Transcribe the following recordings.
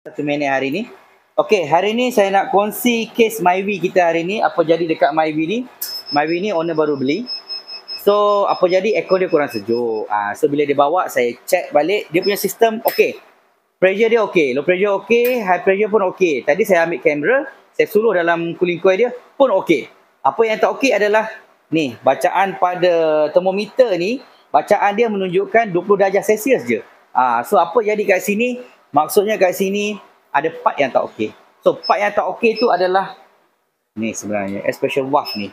1 minit hari ni. Okey, hari ni saya nak kongsi kes Myvi kita hari ni. Apa jadi dekat Myvi ni? Myvi ni owner baru beli. So, apa jadi aircon dia kurang sejuk. So, bila dia bawa, saya check balik. Dia punya sistem okey. Pressure dia okey. Low pressure okey. High pressure pun okey. Tadi saya ambil kamera. Saya suluh dalam cooling coil dia pun okey. Apa yang tak okey adalah ni, bacaan pada termometer ni, bacaan dia menunjukkan 20 darjah Celsius je. So, apa jadi kat sini? Maksudnya kat sini ada part yang tak okey. So, part yang tak okey tu adalah ni sebenarnya, expression valve ni.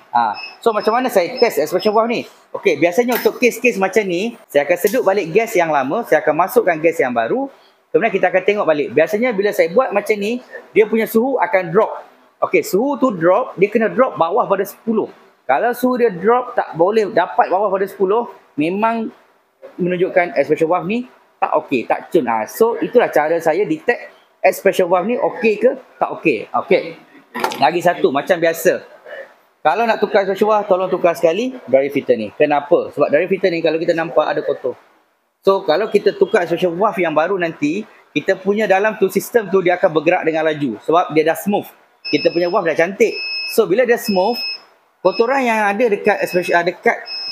So, macam mana saya test expression valve ni? Okey, biasanya untuk kes-kes macam ni, saya akan sedut balik gas yang lama, saya akan masukkan gas yang baru. Kemudian kita akan tengok balik. Biasanya bila saya buat macam ni, dia punya suhu akan drop. Okey, suhu tu drop, dia kena drop bawah pada 10. Kalau suhu dia drop tak boleh dapat bawah pada 10, memang menunjukkan expression valve ni tak okey, tak cun. So, itulah cara saya detect expression valve ni okey ke tak okey. Okey. Lagi satu, macam biasa. Kalau nak tukar expression valve, tolong tukar sekali dryer filter ni. Kenapa? Sebab dryer filter ni kalau kita nampak ada kotor. So, kalau kita tukar expression valve yang baru nanti, kita punya dalam tu sistem tu dia akan bergerak dengan laju. Sebab dia dah smooth. Kita punya valve dah cantik. So, bila dia smooth, kotoran yang ada dekat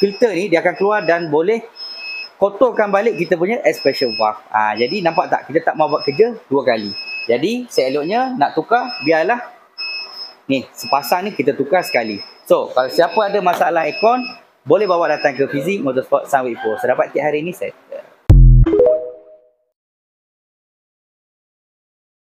filter ni, dia akan keluar dan boleh kotorkan balik kita punya expression valve. Jadi nampak tak? Kita tak mau buat kerja 2 kali. Jadi seeloknya nak tukar, biarlah ni sepasang ni kita tukar sekali. So kalau siapa ada masalah aircon, boleh bawa datang ke Fizik Motorsport Sunweek Pro. Saya dapat tip hari ni set.